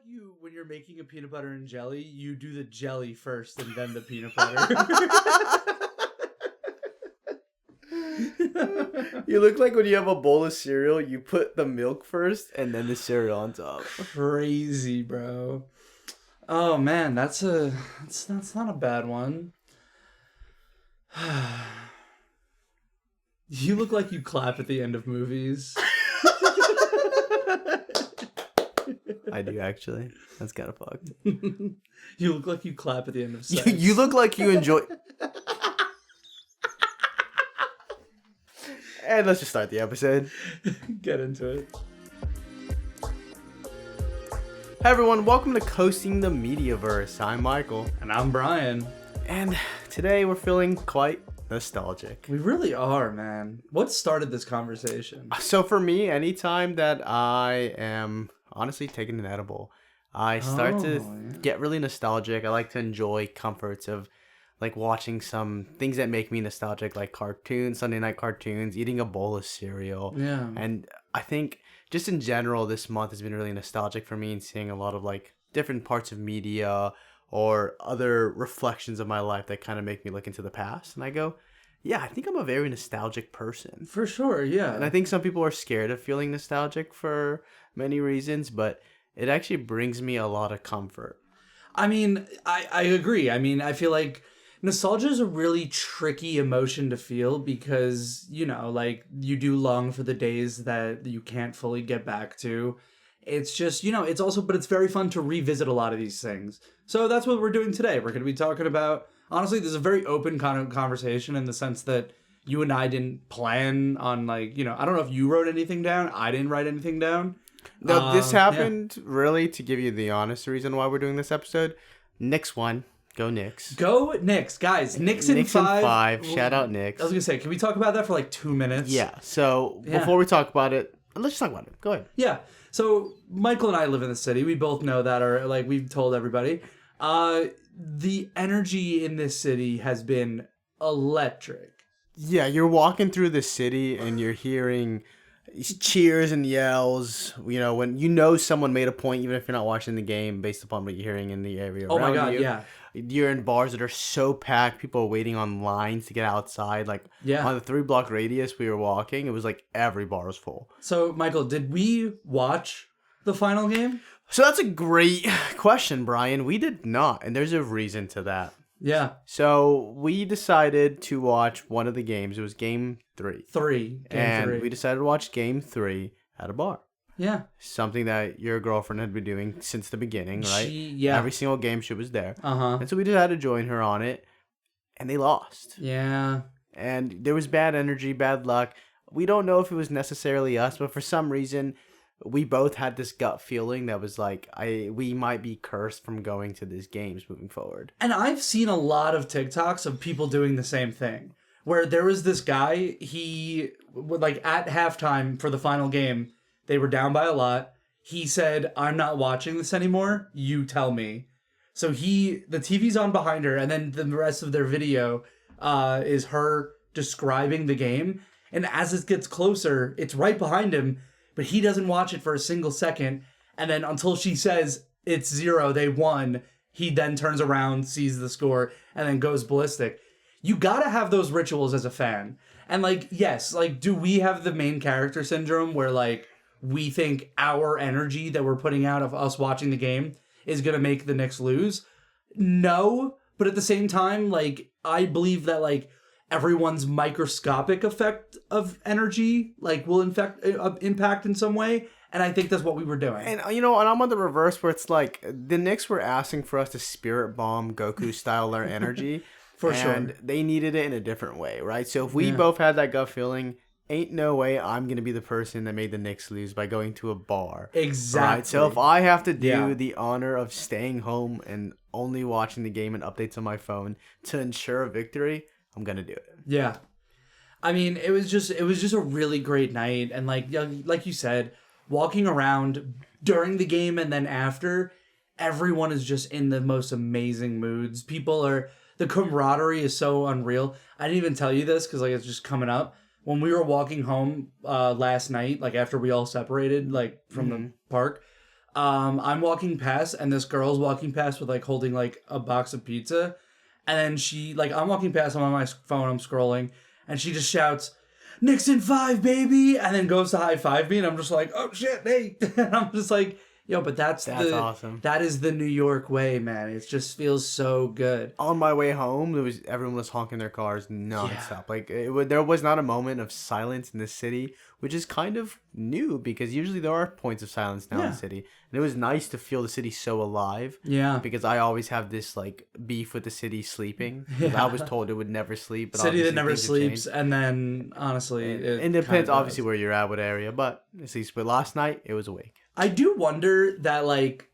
you, when you're making a peanut butter and jelly, you do the jelly first and then the peanut butter. You look like when you have a bowl of cereal, you put the milk first and then the cereal on top. Crazy, bro. Oh man, that's not a bad one. You look like you clap at the end of movies. I do, actually. That's kind of fucked. You look like you clap at the end of sex. You look like you enjoy... And let's just start the episode. Get into it. Hey everyone, welcome to Coasting the Mediaverse. I'm Michael. And I'm Brian. And today we're feeling quite nostalgic. We really are, man. What started this conversation? So for me, anytime that I am honestly taking an edible, I start to get really nostalgic. I like to enjoy comforts of like watching some things that make me nostalgic, like cartoons, Sunday night cartoons, eating a bowl of cereal. Yeah. And I think just in general, this month has been really nostalgic for me and seeing a lot of like different parts of media or other reflections of my life that kind of make me look into the past. And I go, yeah, I think I'm a very nostalgic person. For sure, yeah. And I think some people are scared of feeling nostalgic for many reasons, but it actually brings me a lot of comfort. I mean, I agree. I mean, I feel like nostalgia is a really tricky emotion to feel because, you know, like you do long for the days that you can't fully get back to. It's just, you know, it's also, but it's very fun to revisit a lot of these things. So that's what we're doing today. We're going to be talking about, honestly, this is a very open kind of conversation in the sense that you and I didn't plan on, like, you know, I don't know if you wrote anything down. I didn't write anything down. No, this happened really to give you the honest reason why we're doing this episode. Knicks won. Go Knicks. Go Knicks. Guys, Knicks in five. Shout out Knicks. I was going to say, can we talk about that for like 2 minutes? Yeah. So before we talk about it, let's just talk about it. Go ahead. Yeah. So Michael and I live in the city. We both know that, or like we've told everybody. The energy in this city has been electric. Yeah, you're walking through the city and you're hearing cheers and yells. You know, when you know someone made a point, even if you're not watching the game, based upon what you're hearing in the area around you. Oh my God, yeah. You're in bars that are so packed. People are waiting on lines to get outside. Like, on the 3-block radius we were walking, it was like every bar was full. So, Michael, did we watch the final game? So that's a great question, Brian. We did not, and there's a reason to that. Yeah. So we decided to watch one of the games. It was Game 3. Game 3. We decided to watch Game 3 at a bar. Yeah. Something that your girlfriend had been doing since the beginning, right? Yeah. Every single game she was there. Uh-huh. And so we decided to join her on it, and they lost. Yeah. And there was bad energy, bad luck. We don't know if it was necessarily us, but for some reason, we both had this gut feeling that was like, we might be cursed from going to these games moving forward. And I've seen a lot of TikToks of people doing the same thing, where there was this guy, he, like at halftime for the final game, they were down by a lot. He said, I'm not watching this anymore. You tell me. So the TV's on behind her, and then the rest of their video is her describing the game. And as it gets closer, it's right behind him, but he doesn't watch it for a single second. And then until she says it's 0, they won, he then turns around, sees the score, and then goes ballistic. You gotta have those rituals as a fan. And like, yes, like, do we have the main character syndrome where like, we think our energy that we're putting out of us watching the game is going to make the Knicks lose? No, but at the same time, like, I believe that, like, everyone's microscopic effect of energy, like, will impact in some way, and I think that's what we were doing. And, you know, and I'm on the reverse where it's like, the Knicks were asking for us to spirit bomb Goku style their energy. For sure. And they needed it in a different way, right? So if we both had that gut feeling, ain't no way I'm going to be the person that made the Knicks lose by going to a bar. Exactly. Right? So if I have to do the honor of staying home and only watching the game and updates on my phone to ensure a victory, I'm going to do it. Yeah. I mean, it was just a really great night. And like you said, walking around during the game and then after, everyone is just in the most amazing moods. The camaraderie is so unreal. I didn't even tell you this because like it's just coming up. When we were walking home last night, like after we all separated, like from the park, I'm walking past, and this girl's walking past with like holding like a box of pizza, and then she like I'm walking past, I'm on my phone, I'm scrolling, and she just shouts, "Nixon 5, baby!" and then goes to high five me, and I'm just like, "Oh shit, hey!" and I'm just like, "Yo, but that's awesome. That is the New York way, man. It just feels so good." On my way home, everyone was honking their cars nonstop. Like there was not a moment of silence in the city, which is kind of new because usually there are points of silence now in the city. And it was nice to feel the city so alive. Yeah. Because I always have this like beef with the city sleeping. I was told it would never sleep. But City that never sleeps, and then honestly, it depends obviously where you're at, what area. But at least with last night, it was awake. I do wonder that, like,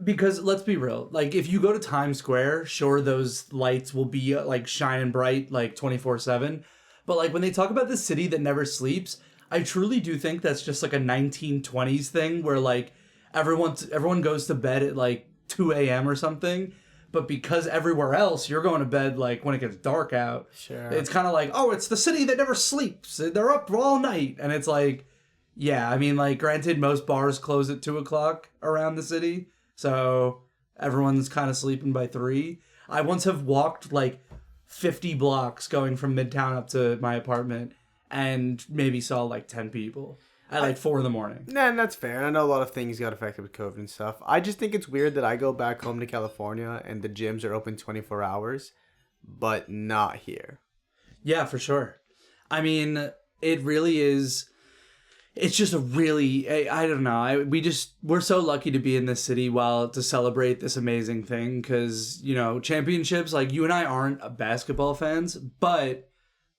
because let's be real, like, if you go to Times Square, sure, those lights will be, like, shining bright, like, 24/7. But, like, when they talk about the city that never sleeps, I truly do think that's just, like, a 1920s thing where, like, everyone goes to bed at, like, 2 a.m. or something. But because everywhere else, you're going to bed, like, when it gets dark out. Sure. It's kind of like, oh, it's the city that never sleeps. They're up all night. And it's like... Yeah, I mean, like, granted, most bars close at 2 o'clock around the city, so everyone's kind of sleeping by 3. I once have walked, like, 50 blocks going from Midtown up to my apartment and maybe saw, like, 10 people at, like, 4 in the morning. Nah, and that's fair. And I know a lot of things got affected with COVID and stuff. I just think it's weird that I go back home to California and the gyms are open 24 hours, but not here. Yeah, for sure. I mean, it really is... It's just a really, I don't know. We're so lucky to be in this city to celebrate this amazing thing. Cause, you know, championships, like you and I aren't basketball fans, but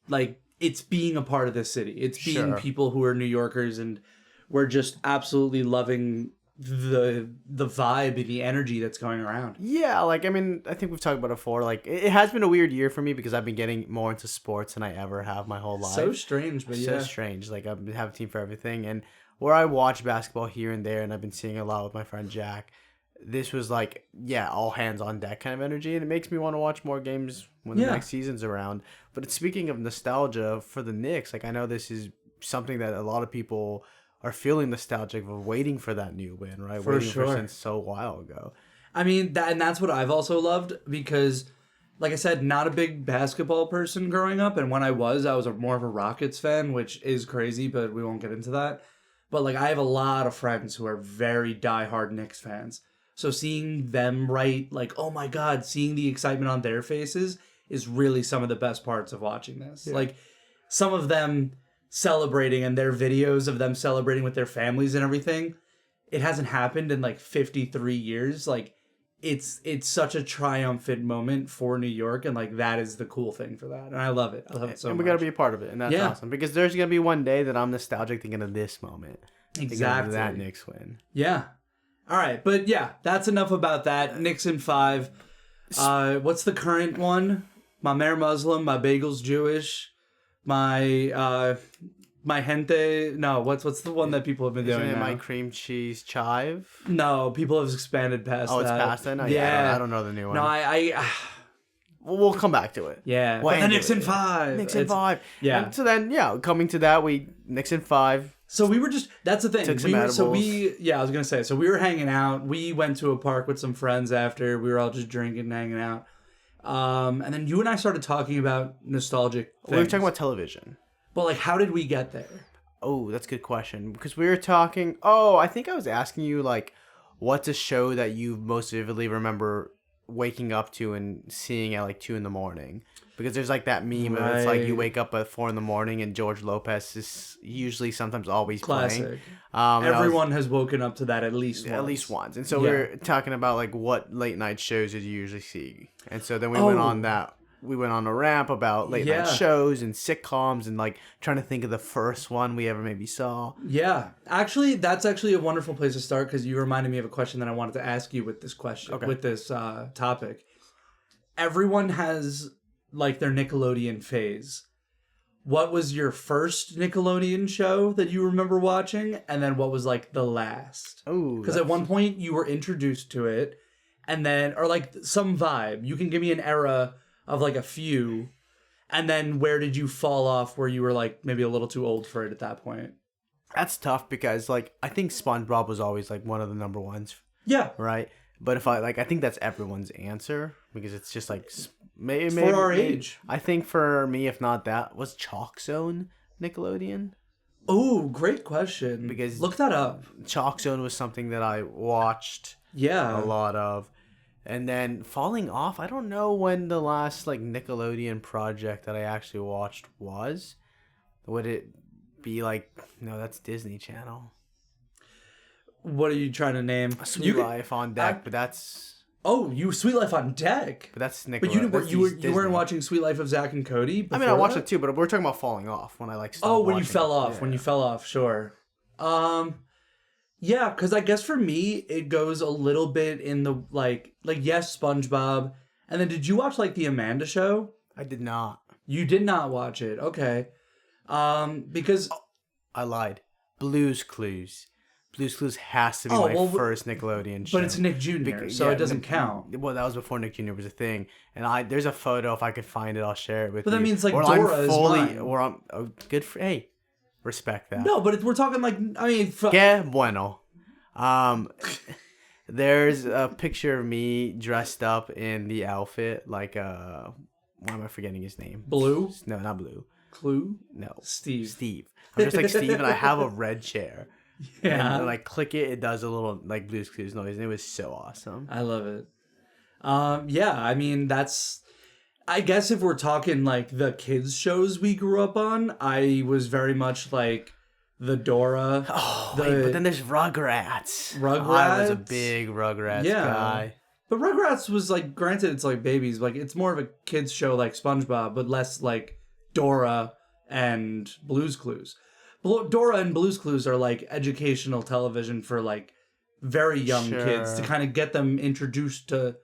like it's being a part of this city. It's being people who are New Yorkers, and we're just absolutely loving the vibe and the energy that's going around. Yeah, like I mean, I think we've talked about it before. Like it has been a weird year for me because I've been getting more into sports than I ever have my whole life. So strange, but so strange. Like I have a team for everything, and where I watch basketball here and there, and I've been seeing a lot with my friend Jack. This was like, all hands on deck kind of energy, and it makes me want to watch more games when the next season's around. But speaking of nostalgia for the Knicks, like I know this is something that a lot of people are feeling nostalgic of waiting for that new win, right? For sure. Since so a while ago. I mean, that's what I've also loved because, like I said, not a big basketball person growing up. And when I was more of a Rockets fan, which is crazy, but we won't get into that. But, like, I have a lot of friends who are very diehard Knicks fans. So seeing them like, oh my God, seeing the excitement on their faces is really some of the best parts of watching this. Yeah. Like, some of them... celebrating and their videos of them celebrating with their families and everything, it hasn't happened in like 53 years. Like it's such a triumphant moment for New York, and like that is the cool thing for that, and I love it. I love it so much. And we got to be a part of it, and that's awesome because there's gonna be one day that I'm nostalgic thinking of this moment, exactly, of that Knicks win. Yeah. All right, but yeah, that's enough about that. Knicks in 5. What's the current one? My mayor Muslim, my bagel's Jewish. My gente. No, what's the one that people have been doing? Isn't it now? my cream cheese chive? No, people have expanded past that. Oh, it's past that? No, I don't know the new one. No, I we'll come back to it. Yeah, but the Knicks in 5. Knicks in 5. Yeah. And so then, coming to that, Knicks in 5. So we were just, that's the thing. Took some edibles. I was going to say, so we were hanging out. We went to a park with some friends after. We were all just drinking and hanging out. And then you and I started talking about nostalgic things. We were talking about television. But, like, how did we get there? Oh, that's a good question. Because we were talking... Oh, I think I was asking you, like, what's a show that you most vividly remember waking up to and seeing at, like, 2 in the morning? Because there's, like, that meme of it's like you wake up at 4 in the morning and George Lopez is usually sometimes always Classic. playing. Everyone has woken up to that at least once. At least once. And so we were talking about, like, what late night shows did you usually see? And so then we went on that. We went on a rant about late night shows and sitcoms and like trying to think of the first one we ever maybe saw. Yeah. Actually, that's actually a wonderful place to start because you reminded me of a question that I wanted to ask you with this question, with this topic. Everyone has like their Nickelodeon phase. What was your first Nickelodeon show that you remember watching? And then what was like the last? Oh, because at one point you were introduced to it and then, or like some vibe. You can give me an era of like a few, and then where did you fall off where you were like maybe a little too old for it at that point? That's tough because like I think SpongeBob was always like one of the number ones, Yeah. right? But if I think that's everyone's answer because it's just like maybe For our age. I think for me, if not that, was Chalk Zone Nickelodeon? Oh, great question. Because look that up. Chalk Zone was something that I watched Yeah. a lot of. And then falling off, I don't know when the last like Nickelodeon project that I actually watched was. Would it be like, no, that's Disney Channel. What are you trying to name? Sweet Life on Deck, but that's Sweet Life on Deck. But that's Nickelodeon. But you weren't watching Sweet Life of Zach and Cody before I mean, I watched it too, but we're talking about falling off when I like stopped when watching you fell it. off. Yeah. When you fell off, sure. Yeah, because I guess for me, it goes a little bit in the, like yes, SpongeBob. And then did you watch, like, The Amanda Show? I did not. You did not watch it. Okay. Because... I lied. Blue's Clues. Blue's Clues has to be my first Nickelodeon show. But it's Nick Jr., so it doesn't count. Well, that was before Nick Jr. was a thing. And there's a photo, if I could find it, I'll share it with you. But that means, like, Dora is mine. Good for... Hey, respect that. No, but we're talking, like... I mean... Que bueno. There's a picture of me dressed up in the outfit, like, why am I forgetting his name? Blue? No, not Blue. Clue? No. Steve. I'm just like Steve, and I have a red chair. Yeah. And when I click it, it does a little like Blue's Clues noise, and it was so awesome. I love it. Yeah, I mean, I guess if we're talking like the kids shows we grew up on, I was very much like the Dora. But then there's Rugrats. I was a big Rugrats guy. But Rugrats was like, granted, it's like babies, like it's more of a kids show like SpongeBob, but less like Dora and Blue's Clues. Dora and Blue's Clues are like educational television for like very young kids to kind of get them introduced to,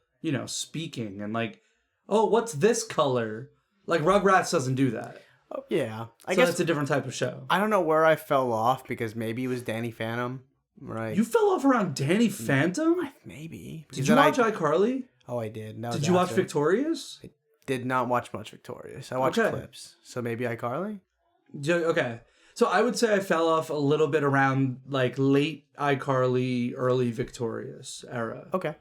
speaking and like, oh, what's this color? Like Rugrats doesn't do that. Oh, yeah. I guess it's a different type of show. I don't know where I fell off because maybe it was Danny Phantom, right? You fell off around Danny Phantom? Maybe. Did you watch iCarly? Oh, I did. Did you watch Victorious? I did not watch much Victorious. I watched clips. So maybe iCarly? Okay. So I would say I fell off a little bit around like late iCarly, early Victorious era. Okay.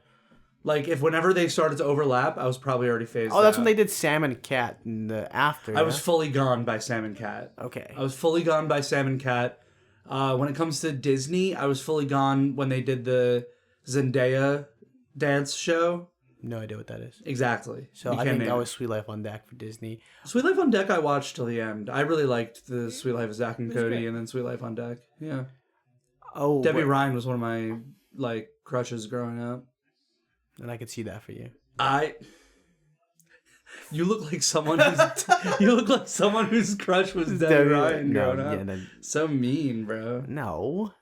Like if whenever they started to overlap, I was probably already phased out. Oh, that's when they did Sam and Cat in the after. I was fully gone by Sam and Cat. Okay. I was fully gone by Sam and Cat. When it comes to Disney, I was fully gone when they did the Zendaya dance show. No idea what that is. Exactly. So I think that was Sweet Life on Deck for Disney. Sweet Life on Deck I watched till the end. I really liked the Sweet Life of Zach and Cody and then Sweet Life on Deck. Yeah. Oh, Debbie Ryan was one of my like crushes growing up. And I could see that for you. You look like someone whose crush was Debbie Ryan growing up. Yeah, so mean, bro. No.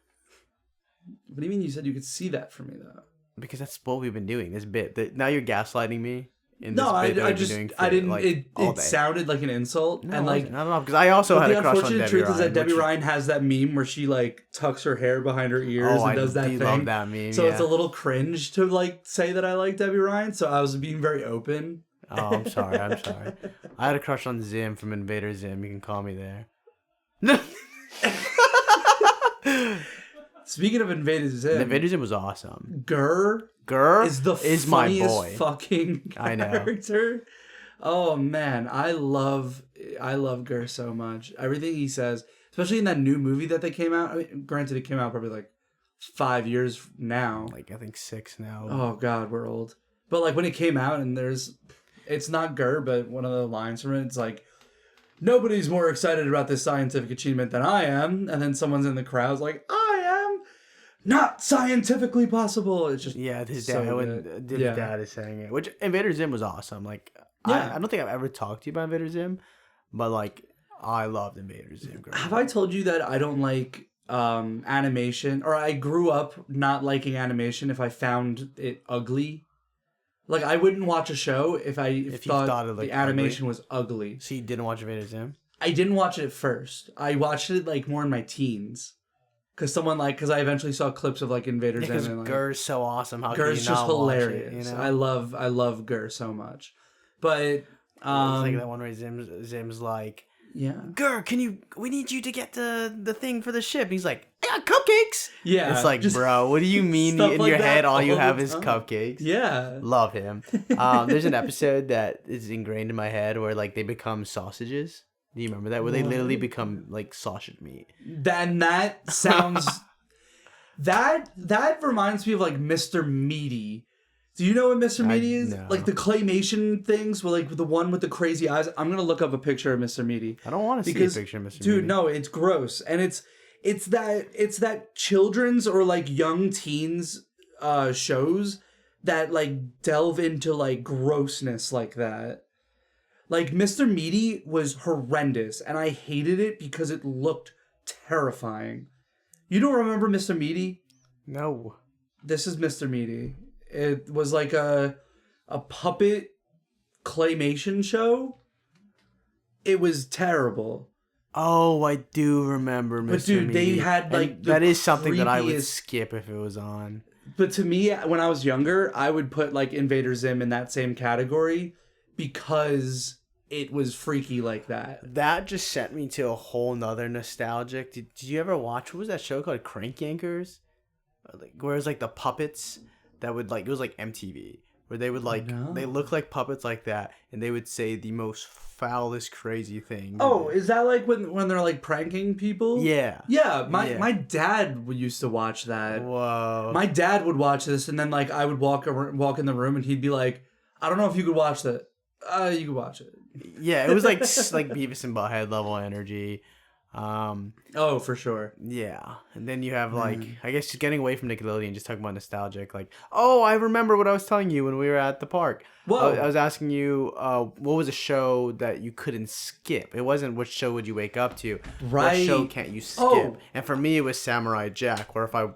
What do you mean you said you could see that for me though? Because that's what we've been doing. This bit. Now you're gaslighting me. I didn't. Like, it sounded like an insult, no, and like no, because I also had a crush on Debbie Ryan. The unfortunate truth is that Debbie Ryan has that meme where she like tucks her hair behind her ears and does that thing. Love that meme. So it's a little cringe to like say that I like Debbie Ryan. So I was being very open. Oh, I'm sorry. I had a crush on Zim from Invader Zim. You can call me there. Speaking of Invader Zim was awesome. Gurr is the funniest my boy. Fucking character. Oh man, I love Gurr so much. Everything he says, especially in that new movie that they came out. I mean, granted, it came out probably like 5 years now. Like I think 6 now. Oh God, we're old. But like when it came out, and it's not Gurr, but one of the lines from it's like, nobody's more excited about this scientific achievement than I am, and then someone's in the crowd's like, I am not scientifically possible. It's just his dad is saying it, which Invader Zim was awesome. Like I don't think I've ever talked to you about Invader Zim, but like I loved Invader Zim. Have I told you that I don't like animation, or I grew up not liking animation if I found it ugly? Like I wouldn't watch a show if you thought the animation was ugly. So you didn't watch Invader Zim? I didn't watch it at first. I watched it like more in my teens. Because I eventually saw clips of like Invader Zim. Because Gurr's so awesome. How Gurr's can you not hilarious. Watch it, you know? I love Gurr so much. But it's like that one where Zim's like, Yeah. Gur, we need you to get the thing for the ship. And he's like, I got cupcakes. Yeah. It's like, bro, what do you mean in like your head all you the have is time. cupcakes? Yeah. Love him. There's an episode that is ingrained in my head where like they become sausages. Do you remember that? Where they literally become like sausage meat. Then that sounds that reminds me of like Mr. Meaty. Do you know what Mr. Meaty is? No. Like the claymation things, where like the one with the crazy eyes. I'm gonna look up a picture of Mr. Meaty. I don't want to see a picture of Mr. Meaty. Dude, no, it's gross, and it's that children's or like young teens shows that like delve into like grossness like that. Like Mr. Meaty was horrendous, and I hated it because it looked terrifying. You don't remember Mr. Meaty? No. This is Mr. Meaty. It was like a puppet claymation show. It was terrible. Oh, I do remember Mr. But dude, Meaty. they had like that is something that I would creepiest- skip if it was on. But to me, when I was younger, I would put like Invader Zim in that same category because it was freaky like that. That just sent me to a whole nother nostalgic. Did you ever watch, what was that show called? Crank Yankers? Like, where it was like the puppets that would like, it was like MTV. Where they would like, they look like puppets like that, and they would say the most foulest, crazy thing. Oh, is that like when they're like pranking people? Yeah. Yeah, my dad used to watch that. Whoa. My dad would watch this, and then like I would walk in the room, and he'd be like, "I don't know if you could watch that. You could watch it." Yeah, it was like Beavis and Butthead level energy. Oh, for sure. Yeah, and then you have like, I guess just getting away from Nickelodeon, just talking about nostalgic. Like, oh, I remember what I was telling you when we were at the park. Whoa. I was asking you, what was a show that you couldn't skip? It wasn't which show would you wake up to. Right. What show can't you skip? Oh. And for me, it was Samurai Jack. Where if I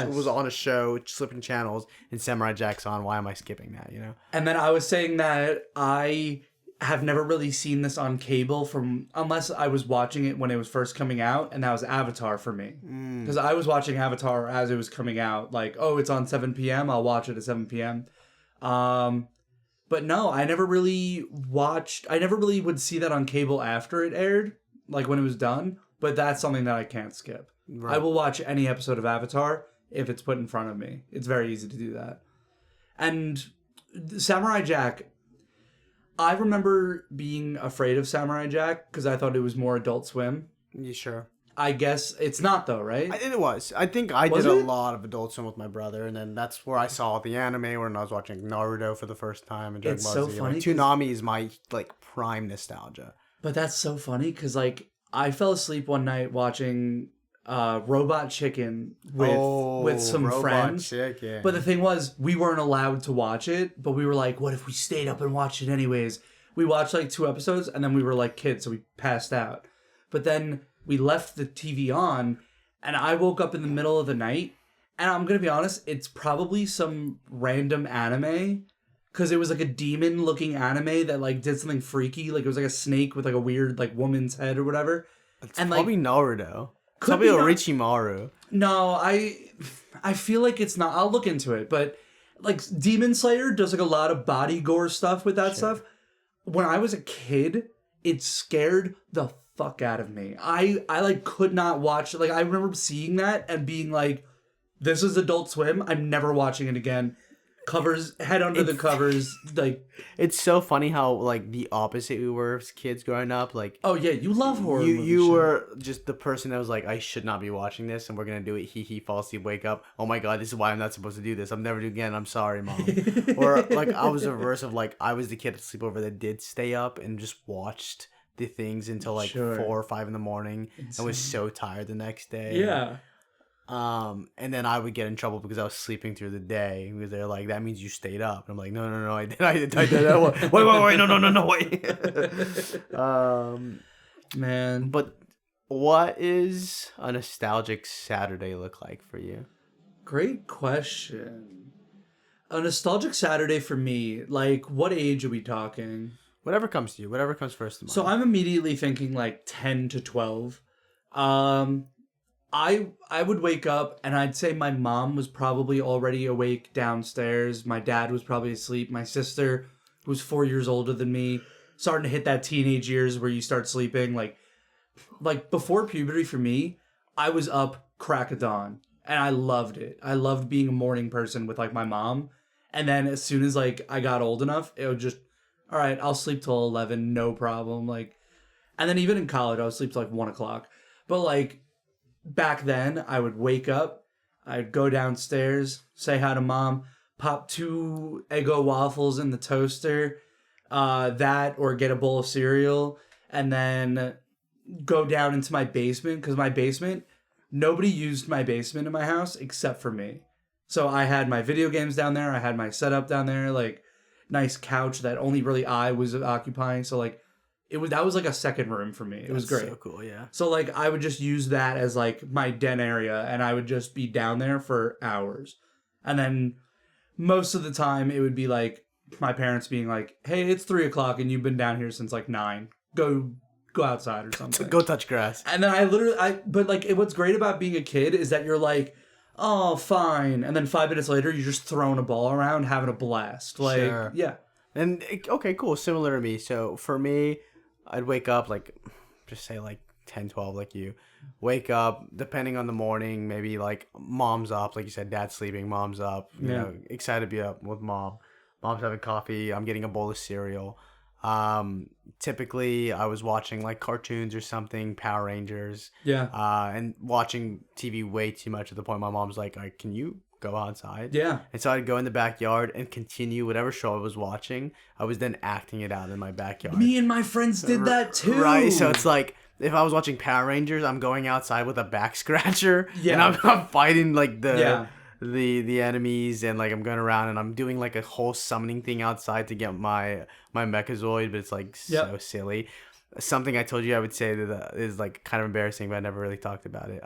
was on a show, slipping channels, and Samurai Jack's on, why am I skipping that? You know. And then I was saying that I have never really seen this on cable unless I was watching it when it was first coming out, and that was Avatar for me. Because I was watching Avatar as it was coming out. Like, oh, it's on 7 p.m. I'll watch it at 7 p.m. But no, I never really would see that on cable after it aired, like when it was done. But that's something that I can't skip. Right. I will watch any episode of Avatar if it's put in front of me. It's very easy to do that. And Samurai Jack, I remember being afraid of Samurai Jack because I thought it was more Adult Swim. You sure? I guess it's not though, right? It was. I think I did a lot of Adult Swim with my brother, and then that's where I saw the anime when I was watching Naruto for the first time. And Dragon Ball so Z. funny. Like, Toonami is my like prime nostalgia. But that's so funny because like I fell asleep one night watching Robot Chicken with some Robot friends. Chicken. But the thing was, we weren't allowed to watch it. But we were like, what if we stayed up and watched it anyways? We watched like 2 episodes, and then we were like kids, so we passed out. But then we left the TV on, and I woke up in the middle of the night, and I'm gonna be honest, it's probably some random anime, because it was like a demon-looking anime that like did something freaky, like it was like a snake with like a weird like woman's head or whatever. It's probably like, Naruto. Could Probably be Orochimaru. No, I feel like it's not. I'll look into it, but like Demon Slayer does like a lot of body gore stuff with that stuff. When I was a kid, it scared the fuck out of me. I like could not watch. Like I remember seeing that and being like, "This is Adult Swim. I'm never watching it again." Covers, head under the covers, like it's so funny how like the opposite we were as kids growing up. Like, oh yeah, you love horror. You were just the person that was like, I should not be watching this, and we're gonna do it. He fall asleep, wake up. Oh my god, this is why I'm not supposed to do this. I'm never doing it again. I'm sorry, mom. Or like I was the reverse of like I was the kid at sleepover that did stay up and just watched the things until like 4 or 5 in the morning. I was so tired the next day. Yeah. And then I would get in trouble because I was sleeping through the day because they're like, that means you stayed up. And I'm like, no, I did that. Wait, no. Man. But what is a nostalgic Saturday look like for you? Great question. A nostalgic Saturday for me, like what age are we talking? Whatever comes to you, whatever comes first to mind. So I'm immediately thinking like 10 to 12. I would wake up and I'd say my mom was probably already awake downstairs. My dad was probably asleep. My sister, who's 4 years older than me, starting to hit that teenage years where you start sleeping. Like before puberty for me, I was up crack of dawn and I loved it. I loved being a morning person with like my mom. And then as soon as like I got old enough, it would just, all right, I'll sleep till 11, no problem. Like, and then even in college, I would sleep till like 1 o'clock. But like back then, I would wake up, I'd go downstairs, say hi to mom, pop 2 Eggo waffles in the toaster, that or get a bowl of cereal, and then go down into my basement because my basement, nobody used my basement in my house except for me. So I had my video games down there. I had my setup down there, like nice couch that only really I was occupying. So like that was like a second room for me. It was great. So cool, yeah. So like I would just use that as like my den area and I would just be down there for hours. And then most of the time it would be like my parents being like, hey, it's 3 o'clock and you've been down here since like 9. Go outside or something. Go touch grass. And then but like what's great about being a kid is that you're like, oh, fine. And then 5 minutes later, you're just throwing a ball around, having a blast. Like, sure. Yeah. And, okay, cool. Similar to me. So, for me, I'd wake up, like, just say, like, 10, 12, like you. Wake up, depending on the morning, maybe, like, mom's up. Like you said, dad's sleeping, mom's up. You know, excited to be up with mom. Mom's having coffee. I'm getting a bowl of cereal. Typically I was watching like cartoons or something, Power Rangers. Yeah. And watching TV way too much at the point my mom's like, all right, can you go outside? Yeah. And so I'd go in the backyard and continue whatever show I was watching. I was then acting it out in my backyard. Me and my friends did that too. Right. So it's like, if I was watching Power Rangers, I'm going outside with a back scratcher. Yeah. And I'm fighting like the enemies, and like I'm going around and I'm doing like a whole summoning thing outside to get my Mechazoid, but it's like so silly. Something I told you I would say that is like kind of embarrassing, but I never really talked about it.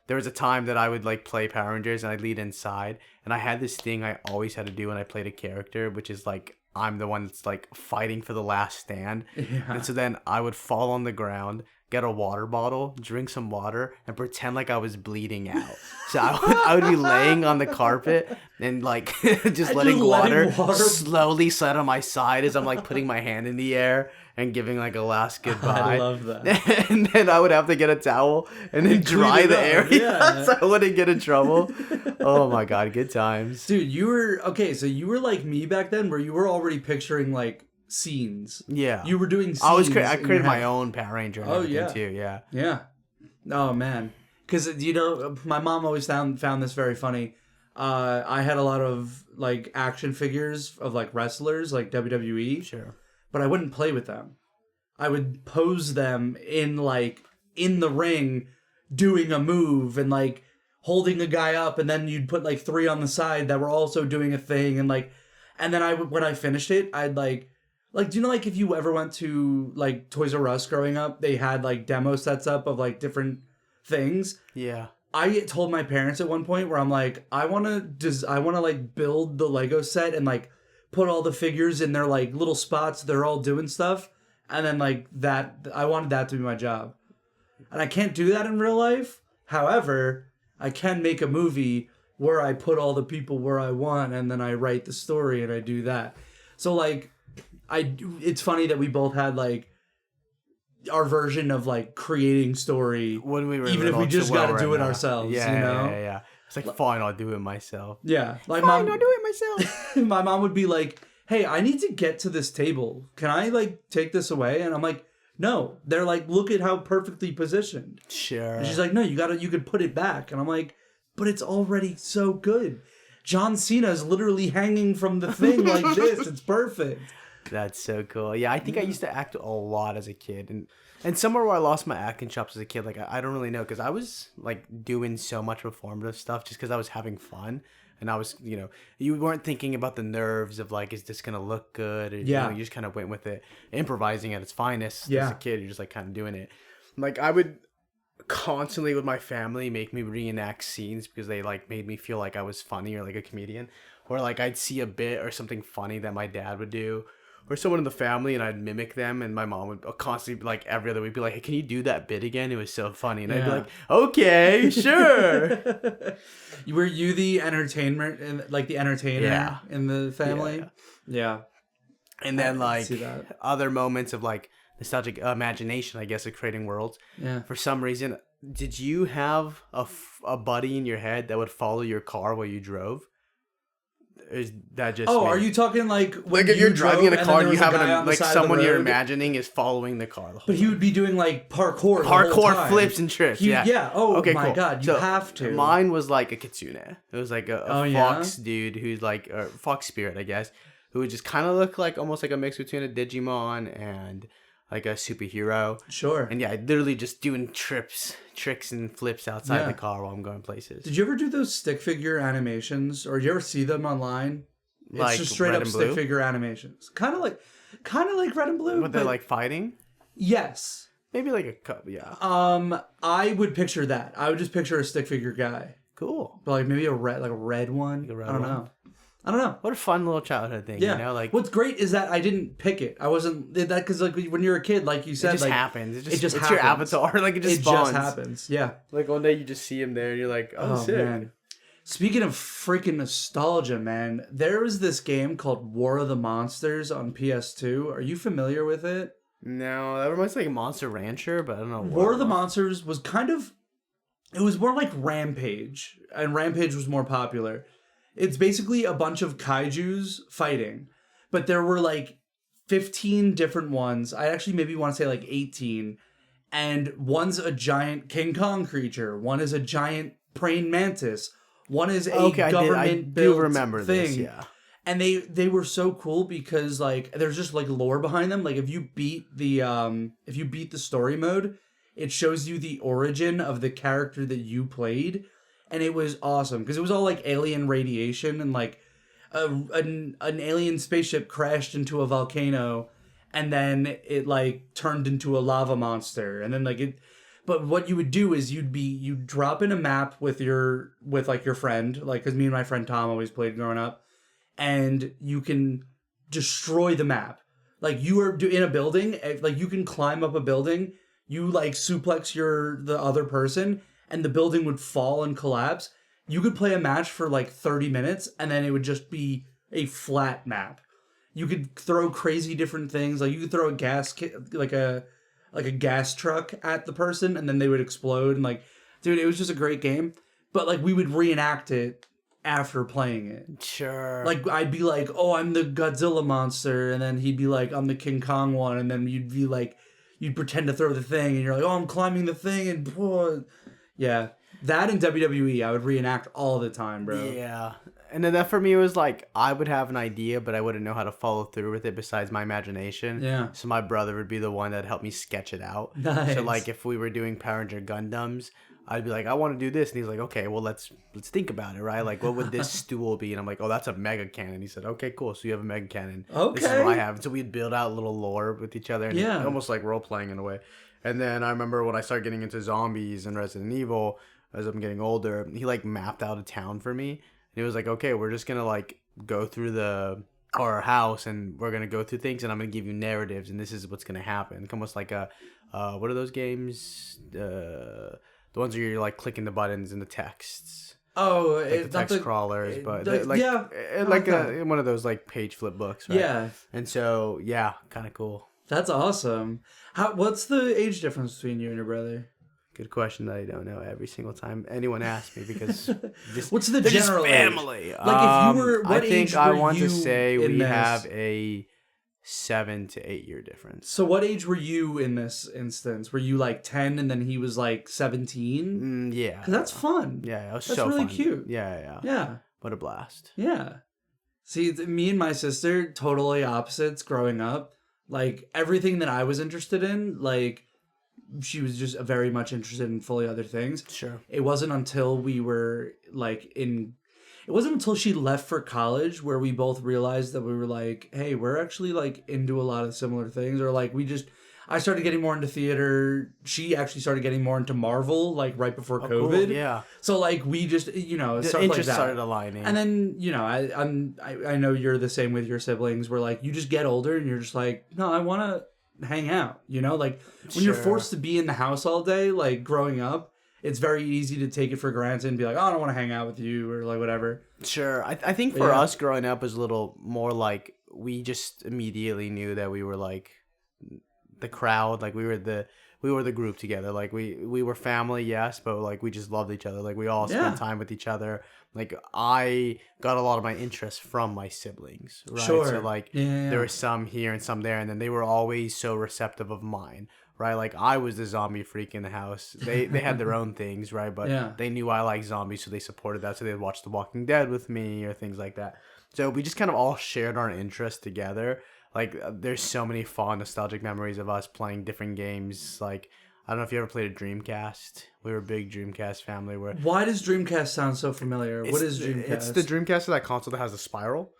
There was a time that I would like play Power Rangers and I'd lead inside, and I had this thing I always had to do when I played a character, which is like I'm the one that's like fighting for the last stand. Yeah. And so then I would fall on the ground, get a water bottle, drink some water, and pretend like I was bleeding out. So I would be laying on the carpet and like just letting water slowly set on my side as I'm like putting my hand in the air and giving like a last goodbye. I love that. And then I would have to get a towel and then dry the area so I wouldn't get in trouble. Oh my God, good times. Dude, you were like me back then where you were already picturing like scenes. Yeah. You were doing scenes. I created my own Power Ranger and everything too, yeah. Yeah. Oh man. Because, you know, my mom always found this very funny. I had a lot of like action figures of like wrestlers, like WWE. Sure. But I wouldn't play with them. I would pose them in the ring doing a move and like holding a guy up, and then you'd put like 3 on the side that were also doing a thing, and then when I finished it, I'd like do you know like if you ever went to like Toys R Us growing up, they had like demo sets up of like different things. Yeah. I told my parents at one point where I'm like, I want to like build the Lego set and like put all the figures in their like little spots. They're all doing stuff. And then like that, I wanted that to be my job. And I can't do that in real life. However, I can make a movie where I put all the people where I want and then I write the story and I do that. So like, it's funny that we both had like our version of like creating story when we were even if we just got to do it ourselves. Yeah, you know? Yeah. It's like, fine, I'll do it myself. Yeah. Like fine, I'll do it myself. My mom would be like, hey, I need to get to this table. Can I like take this away? And I'm like, no. They're like, look at how perfectly positioned. Sure. And she's like, no, you could put it back. And I'm like, but it's already so good. John Cena is literally hanging from the thing like this. It's perfect. That's so cool. Yeah, I think I used to act a lot as a kid. And somewhere where I lost my acting chops as a kid, like, I don't really know. Because I was, like, doing so much performative stuff just because I was having fun. And I was, you know, you weren't thinking about the nerves of, like, is this going to look good? Or, you know, you just kind of went with it. Improvising at its finest as a kid. You're just, like, kind of doing it. Like, I would constantly with my family make me reenact scenes because they, like, made me feel like I was funny or, like, a comedian. Or, like, I'd see a bit or something funny that my dad would do. Or someone in the family, and I'd mimic them, and my mom would constantly, like, every other week be like, hey, can you do that bit again? It was so funny. And I'd be like, okay, sure. Were you the entertainer in the family? Yeah. And then I see like that. other moments of like nostalgic imagination, I guess, of creating worlds. Yeah. For some reason, did you have a buddy in your head that would follow your car while you drove? Is that just Oh, me? are you talking like when Like if you're driving in a car and you have like someone you're imagining is following the car the whole But he would be doing like parkour the whole time. flips and trips. Yeah. Yeah. Oh okay, my cool. God, you So have to. Mine was like a kitsune. It was like a Oh, fox dude who's like a fox spirit, I guess, who would just kind of look like almost like a mix between a Digimon and like a superhero. Sure. And yeah, literally just doing tricks and flips outside Yeah. the car while I'm going places. Did you ever do those stick figure animations, or did you ever see them online? It's Like just straight Red up and stick Blue? figure animations, kind of like Red and Blue. But they're like fighting? yes. Maybe like a cup, yeah. I would picture that. I would just picture a stick figure guy, Cool. but like maybe a red one. Like a red I don't one? know. I don't know. What a fun little childhood thing, Yeah. you know? Like, What's great is that I didn't pick it. I wasn't that because like when you're a kid, like you said, it just like happens. It's just your happens. avatar. Like, it just it spawns. just happens. Yeah. Like, one day you just see him there and you're like, oh sick. Man. Speaking of freaking nostalgia, man, there was this game called War of the Monsters on PS2. Are you familiar with it? No, that reminds me like Monster Rancher, but I don't know. War of the Monsters was it was more like Rampage, and Rampage was more popular. It's basically a bunch of kaijus fighting, but there were like 15 different ones. I actually maybe want to say like 18, and one's a giant King Kong creature, one is a giant praying mantis, one is a government built remember thing. this, yeah. And they were so cool because like there's just like lore behind them. Like if you beat the story mode, it shows you the origin of the character that you played, and it was awesome because it was all like alien radiation and like an alien spaceship crashed into a volcano, and then it like turned into a lava monster, and then like it. But what you would do is you'd drop in a map with your friend, like because me and my friend Tom always played growing up. And you can destroy the map. Like you are in a building, like you can climb up a building. You like suplex the other person, and the building would fall and collapse. You could play a match for like 30 minutes, and then it would just be a flat map. You could throw crazy different things. Like you could throw like a gas truck at the person, and then they would explode. And like, dude, it was just a great game. But like we would reenact it after playing it. Sure. Like I'd be like, oh, I'm the Godzilla monster, and then he'd be like, I'm the King Kong one, and then you'd be like, you'd pretend to throw the thing, and you're like, oh, I'm climbing the thing, and yeah, that and WWE, I would reenact all the time, bro. Yeah. And then that for me was like, I would have an idea, but I wouldn't know how to follow through with it besides my imagination. Yeah. So my brother would be the one that helped me sketch it out. Nice. So like if we were doing Power Ranger Gundams, I'd be like, I want to do this. And he's like, okay, well, let's think about it, right? Like, what would this stool be? And I'm like, oh, that's a mega cannon. He said, okay, cool. So you have a mega cannon. Okay. This is what I have. And so we'd build out a little lore with each other. And Yeah. almost like role-playing in a way. And then I remember when I started getting into zombies and Resident Evil, as I'm getting older, he like mapped out a town for me. And he was like, okay, we're just going to like go through our house and we're going to go through things and I'm going to give you narratives and this is what's going to happen. Almost like what are those games? The ones where you're like clicking the buttons and the texts. Oh, like the text crawlers, but like yeah, like one of those like page flip books, right? Yeah. And so yeah, kind of cool. That's awesome. What's the age difference between you and your brother? Good question that I don't know every single time anyone asks me because what's the they're general just family. Age? Like if you were, what I think age I were want you to say we this? have a 7 to 8 year difference. So what age were you in this instance? Were you like 10 and then he was like 17? Yeah. Because that's fun. Yeah, it was that's so really fun. cute. Yeah. Yeah. What a blast. Yeah. See, me and my sister, totally opposites growing up. Like everything that I was interested in, like she was just very much interested in fully other things. Sure. It wasn't until we were like it wasn't until she left for college where we both realized that we were like, hey, we're actually like into a lot of similar things. Or like I started getting more into theater. She actually started getting more into Marvel like right before COVID. Cool. Yeah. So like we just, The stuff like interests that. started aligning. And then, I know you're the same with your siblings where like you just get older and you're just like, no, I want to hang out, like when you're forced to be in the house all day, like growing up, it's very easy to take it for granted and be like, oh, I don't want to hang out with you or like whatever. Sure. I think for us growing up was a little more like we just immediately knew that we were like the crowd, like we were the group together. Like we were family, yes, but like we just loved each other. Like we all spent time with each other. Like I got a lot of my interests from my siblings, right? Sure. So like there were some here and some there, and then they were always so receptive of mine, right? Like I was the zombie freak in the house. They had their own things, right? But they knew I liked zombies, so they supported that. So they'd watch The Walking Dead with me or things like that. So we just kind of all shared our interests together. Like, there's so many fond, nostalgic memories of us playing different games. Like, I don't know if you ever played a Dreamcast. We were a big Dreamcast family. Why does Dreamcast sound so familiar? What is Dreamcast? It's the Dreamcast of that console that has a spiral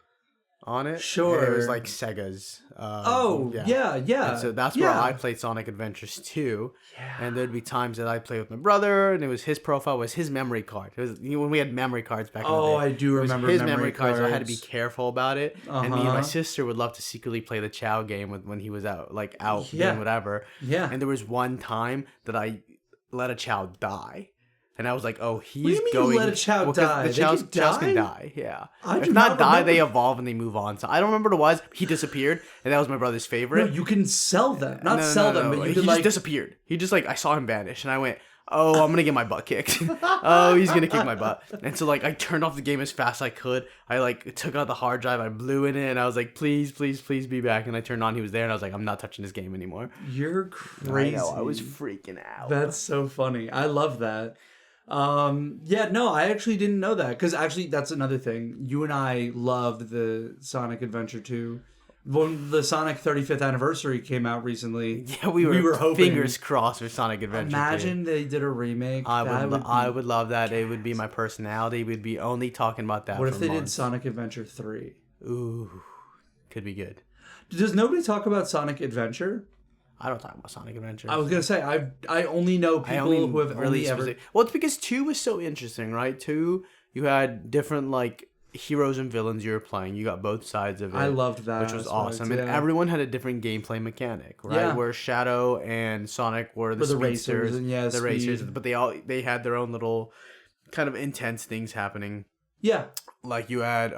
on it. Sure. It was like Sega's. Yeah. And so that's where I played Sonic Adventures 2. Yeah. And there'd be times that I'd play with my brother, and it was his profile, was his memory card. It was when we had memory cards back in the day. I do remember his memory cards. So I had to be careful about it. And me and my sister would love to secretly play the Chow game when he was out doing whatever. Yeah. And there was one time that I let a Chow die. And I was like, oh, he's what do you mean going. You let a Chow die? The Chows can die. Yeah. If not die, they evolve and they move on. So I don't remember what it was. He disappeared, and that was my brother's favorite. No, you can sell them. Not sell them, but you can just disappeared. He just I saw him vanish, and I went, oh, I'm gonna get my butt kicked. Oh, he's gonna kick my butt. And so I turned off the game as fast as I could. I took out the hard drive, I blew in it, and I was like, please, please, please be back. And I turned on, he was there, and I was like, I'm not touching this game anymore. You're crazy. I know, I was freaking out. That's so funny. I love that. I actually didn't know that, because actually that's another thing. You and I loved the Sonic Adventure 2. When the Sonic 35th anniversary came out recently, we were hoping, fingers crossed for Sonic Adventure 2. Imagine they did a remake. I would love that. It would be my personality. We'd be only talking about that. What if they did Sonic Adventure 3? Ooh, could be good. Does nobody talk about Sonic Adventure? I don't talk about Sonic Adventure. I was gonna say I only know people who have really ever. Well, it's because 2 was so interesting, right? 2, you had different heroes and villains you were playing. You got both sides of it. I loved that, which was awesome, and everyone had a different gameplay mechanic, right? Yeah. Where Shadow and Sonic were the racers, and the racers, but they had their own little kind of intense things happening. Yeah, like you had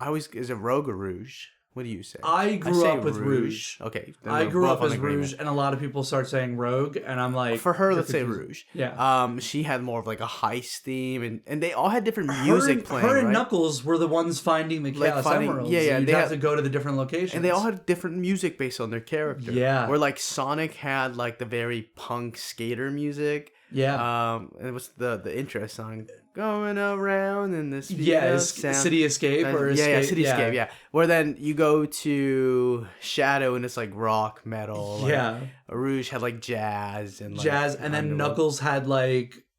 is it Rogue or Rouge? What do you say? I grew up with Rouge. Okay. I grew up as Rouge, and a lot of people start saying Rogue, and I'm like... For her, let's say Rouge. Yeah. She had more of a heist theme, and they all had different music playing, Her and Knuckles were the ones finding the Chaos Emeralds. Yeah. You'd have to go to the different locations. And they all had different music based on their character. Yeah. Where Sonic had the very punk skater music. Yeah. It was the intro song. Going around in this City Escape or Escape. City Escape, yeah. Where then you go to Shadow and it's rock, metal. Rouge had jazz and and then Knuckles had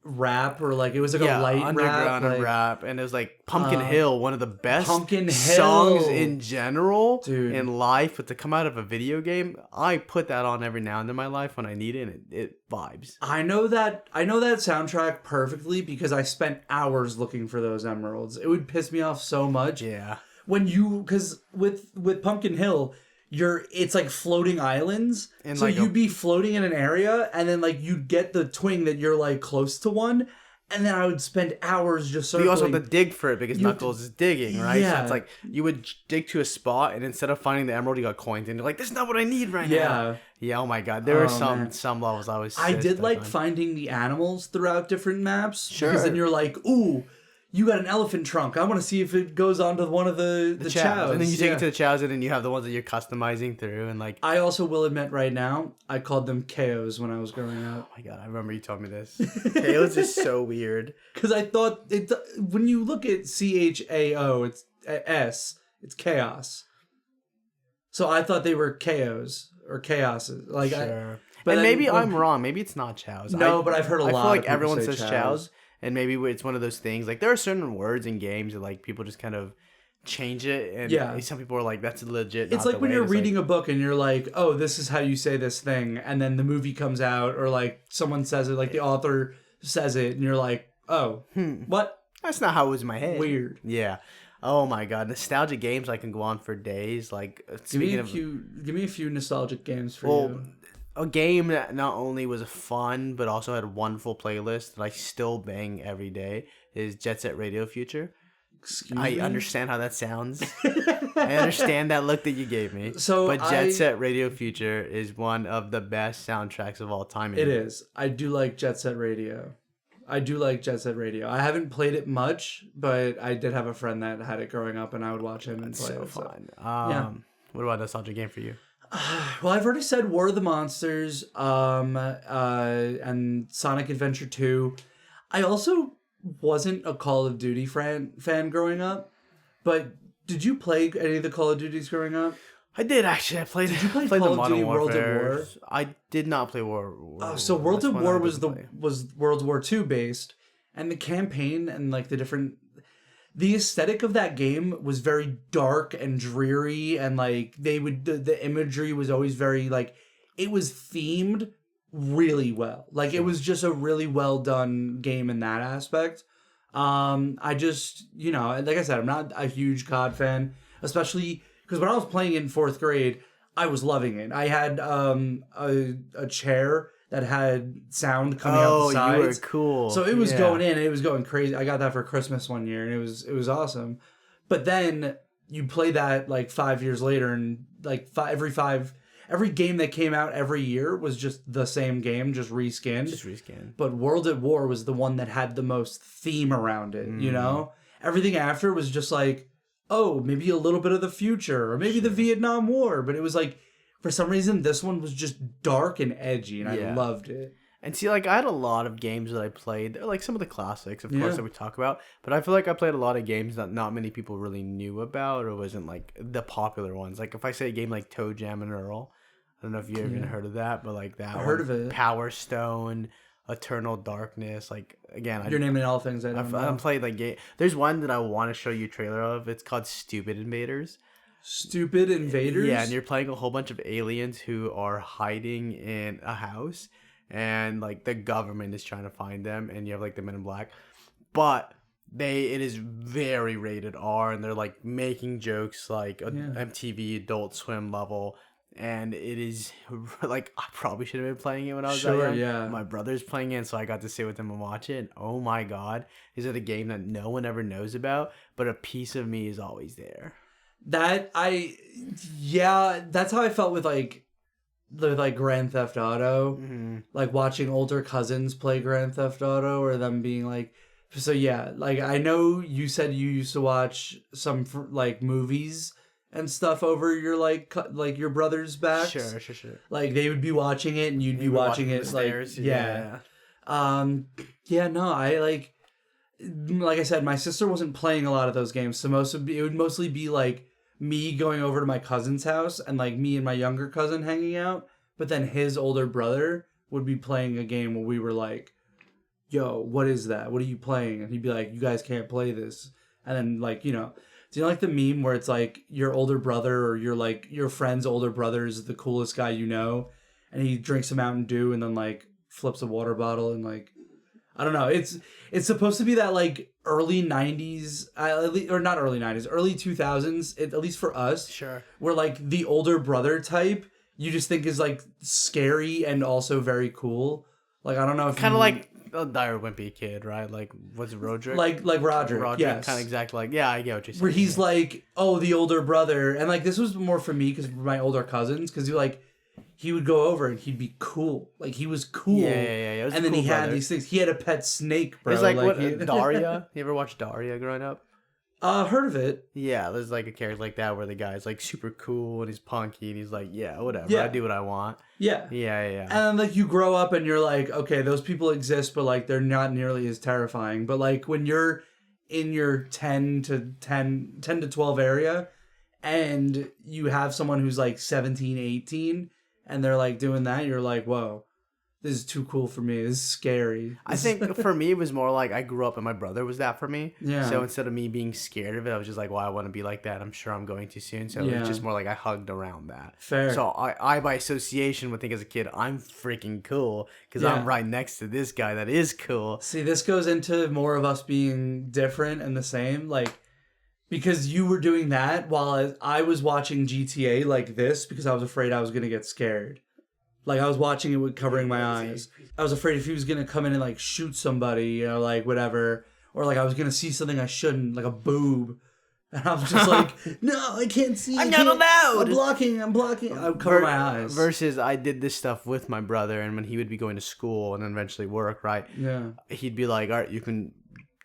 rap or it was a light underground rap, and it was Pumpkin Hill, one of the best Pumpkin songs Hill. in general, dude, in life, but to come out of a video game, I put that on every now and then in my life when I need it, and it vibes. I know that soundtrack perfectly because I spent hours looking for those emeralds. It would piss me off so much. Yeah. Because with Pumpkin Hill, it's floating islands, and so you'd be floating in an area, and then you'd get the twing that you're close to one, and then I would spend hours just circling. You also have to dig for it because Knuckles is digging, right? Yeah. So it's you would dig to a spot, and instead of finding the emerald, you got coins, and you're this is not what I need right now. Yeah, oh my god. There were some levels I did finding the animals throughout different maps. Sure. Because then you're ooh, you got an elephant trunk. I want to see if it goes onto one of the chows. And then you take it to the chows, and then you have the ones that you're customizing through. And I also will admit right now, I called them KOs when I was growing up. Oh my god, I remember you told me this. KOs is so weird. Because I thought, when you look at CHAO, it's S, it's chaos. So I thought they were KOs or chaoses. Sure. But maybe I'm wrong. Maybe it's not chows. No, but I've heard a lot of people everyone say says chows. And maybe it's one of those things. There are certain words in games that people just kind of change it. And some people are that's legit. It's when you're reading a book and you're oh, this is how you say this thing. And then the movie comes out or someone says it, the author says it. And you're oh, what? That's not how it was in my head. Weird. Yeah. Oh my god. Nostalgic games can go on for days. Give me a few nostalgic games for you. A game that not only was fun, but also had a wonderful playlist that I still bang every day is Jet Set Radio Future. I understand how that sounds. I understand that look that you gave me. But Jet Set Radio Future is one of the best soundtracks of all time. It is. I do like Jet Set Radio. I haven't played it much, but I did have a friend that had it growing up, and I would watch him and play it. Fun. Yeah. What about a nostalgia game for you? Well, I've already said War of the Monsters, and Sonic Adventure 2. I also wasn't a Call of Duty fan growing up, but did you play any of the Call of Duties growing up? I did actually. Did you play Call of Duty World at War? I did not play War. So World at War was World War II based, and the campaign and like the aesthetic of that game was very dark and dreary, and like the imagery was always very like it was themed really well. Like it was just a really well done game in that aspect. I just, like I said, I'm not a huge COD fan, especially because when I was playing in 4th grade, I was loving it. I had a chair that had sound coming out the sides. You were cool. So it was going in and it was going crazy. I got that for Christmas one year and it was awesome. But then you play that like 5 years later and like every game that came out every year was just the same game, just reskinned. But World at War was the one that had the most theme around it, you know? Everything after was just like, oh, maybe a little bit of the future, or maybe the Vietnam War. But it was like, for some reason, this one was just dark and edgy, and I loved it. And see, like, I had a lot of games that I played. They're like some of the classics, of course, that we talk about. But I feel like I played a lot of games that not many people really knew about, or wasn't like the popular ones. Like, if I say a game like Toe Jam and Earl, I don't know if you ever heard of that, but like that. I heard of it. Power Stone, Eternal Darkness. Like, again, you're naming all things I don't know. I've played like game. There's one that I want to show you a trailer of. It's called Stupid Invaders. Stupid Invaders? Yeah, and you're playing a whole bunch of aliens who are hiding in a house, and like the government is trying to find them, and you have like the Men in Black, but it is very rated R, and they're like making jokes like MTV Adult Swim level. And it is like I probably should have been playing it when I was that young. Yeah. My brother's playing it, so I got to sit with him and watch it. And oh my god, is it a game that no one ever knows about? But a piece of me is always there. That's how I felt with like Grand Theft Auto, like watching older cousins play Grand Theft Auto, or them being like, so yeah, like I know you said you used to watch some like movies and stuff over your like your brother's backs. Sure. Like they would be watching it and you'd be watching it like yeah. No, I like I said, my sister wasn't playing a lot of those games, so it would mostly be like me going over to my cousin's house and like me and my younger cousin hanging out, but then his older brother would be playing a game where we were like, yo, what is that? What are you playing? And he'd be like, you guys can't play this. And then like, do you know like the meme where it's like your older brother or your friend's older brother is the coolest guy you know, and he drinks a Mountain Dew and then like flips a water bottle and like, I don't know. It's supposed to be that like early 90s, or not early 90s, early 2000s, at least for us. Sure. Where like the older brother type you just think is like scary and also very cool. Like I don't know if kind of like a dire wimpy kid, right? Like what's it, Roderick? Like Roderick, yes. Kind of exactly like, yeah, I get what you're saying. Where he's like, oh, the older brother, and like this was more for me because my older cousins, because he would go over and he'd be cool. Like, he was cool. Yeah. And then he had these things. He had a pet snake, bro. It's like what, Daria? You ever watch Daria growing up? Heard of it. Yeah, there's like a character like that where the guy's like super cool and he's punky and he's like, yeah, whatever. I do what I want. Yeah. Yeah. And like you grow up and you're like, okay, those people exist, but like they're not nearly as terrifying. But like when you're in your 10 to 12 area and you have someone who's like 17, 18 and they're like doing that, you're like, whoa, this is too cool for me. This is scary. I think for me, it was more like I grew up and my brother was that for me. Yeah. So instead of me being scared of it, I was just like, well, I want to be like that. I'm sure I'm going to soon. So it was just more like I hugged around that. Fair. So I by association would think as a kid, I'm freaking cool because I'm right next to this guy that is cool. See, this goes into more of us being different and the same. Like, because you were doing that while I was watching GTA like this because I was afraid I was going to get scared. Like, I was watching it with covering my eyes. I was afraid if he was going to come in and, like, shoot somebody, like, whatever. or like I was gonna see something I shouldn't, like a boob. And I'm just like, no, I can't see. I'm not allowed. I'm blocking. I'm covering my eyes. Versus I did this stuff with my brother, and when he would be going to school and then eventually work, right? Yeah. He'd be like, all right, you can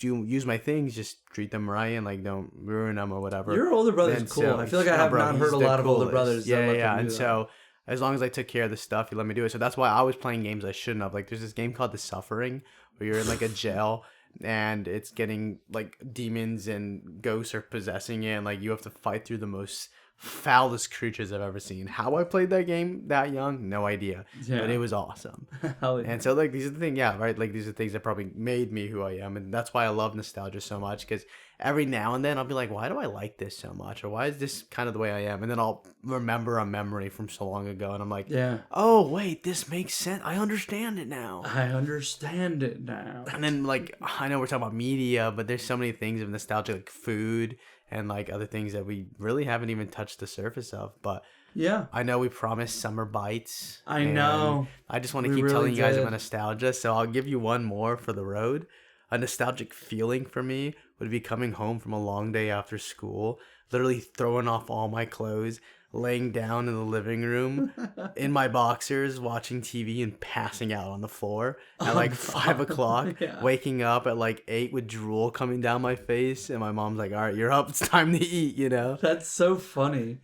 use my things, just treat them right and like don't ruin them or whatever. Your older brother's cool. So, I feel like I have not heard a lot of older brothers. Yeah. And so as long as I took care of the stuff, he let me do it. So that's why I was playing games I shouldn't have. Like there's this game called The Suffering where you're in like a jail. And it's getting like demons and ghosts are possessing it, and like you have to fight through the most foulest creatures I've ever seen. How I played that game that young, no idea. Yeah. But it was awesome. Hell yeah. And so like these are the things, right? Like these are things that probably made me who I am, and that's why I love nostalgia so much. Because every now and then I'll be like, why do I like this so much, or why is this kind of the way I am? And then I'll remember a memory from so long ago, and I'm like, oh wait, this makes sense. I understand it now. And then like I know we're talking about media, but there's so many things of nostalgia, like food and like other things that we really haven't even touched the surface of. But yeah, I know we promised summer bites. I know. I just want to keep telling you guys about nostalgia, so I'll give you one more for the road. A nostalgic feeling for me would be coming home from a long day after school, literally throwing off all my clothes, laying down in the living room in my boxers, watching TV and passing out on the floor at like 5 o'clock, waking up at like 8 with drool coming down my face. And my mom's like, all right, you're up. It's time to eat, you know? That's so funny.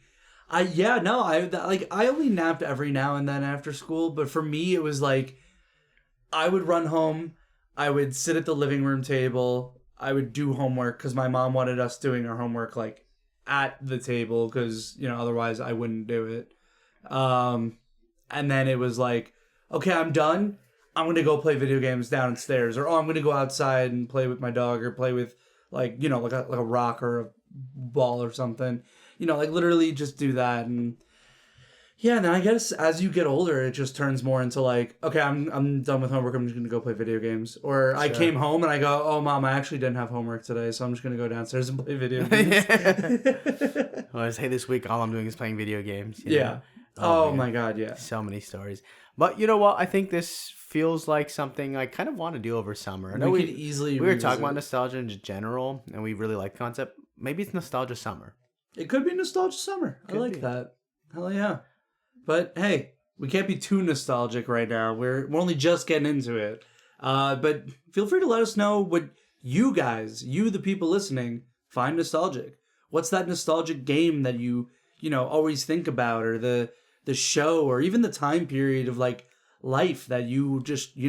I only napped every now and then after school. But for me, it was like I would run home. I would sit at the living room table. I would do homework because my mom wanted us doing our homework like at the table because, you know, otherwise I wouldn't do it. And then it was like, okay, I'm done. I'm going to go play video games downstairs, or I'm going to go outside and play with my dog, or play with like, you know, like a rock or a ball or something, you know, like literally just do that. And yeah, and then I guess as you get older, it just turns more into like, okay, I'm done with homework. I'm just going to go play video games. Or I came home and I go, oh, Mom, I actually didn't have homework today, so I'm just going to go downstairs and play video games. Well, I say this week, all I'm doing is playing video games. You know? Oh my God, yeah. So many stories. But you know what? I think this feels like something I kind of want to do over summer. I know we could easily we were talking about nostalgia in general, and we really like the concept. Maybe it's nostalgia summer. It could be nostalgia summer. I like that. Hell yeah. But hey, we can't be too nostalgic right now. We're only just getting into it. But feel free to let us know what you guys, the people listening, find nostalgic. What's that nostalgic game that you always think about, or the show, or even the time period of like life that you just, you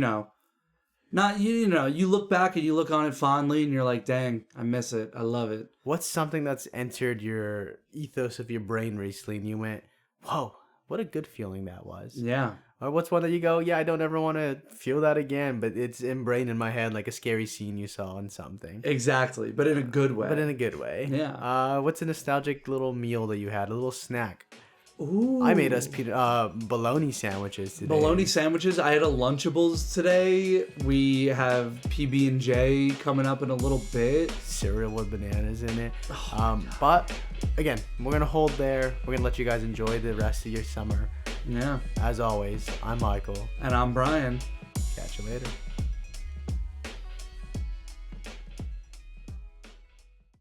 look back and you look on it fondly and you're like, dang, I miss it. I love it. What's something that's entered your ethos of your brain recently and you went, whoa, what a good feeling that was. Yeah. Or what's one that you go, yeah, I don't ever want to feel that again, but it's ingrained in my head like a scary scene you saw in something. Exactly, but in a good way. Yeah. What's a nostalgic little meal that you had, a little snack? Ooh. I made us bologna sandwiches today. Bologna sandwiches. I had a Lunchables today. We have PB&J coming up in a little bit. Cereal with bananas in it. But again, we're going to hold there. We're going to let you guys enjoy the rest of your summer. Yeah. As always, I'm Michael. And I'm Brian. Catch you later.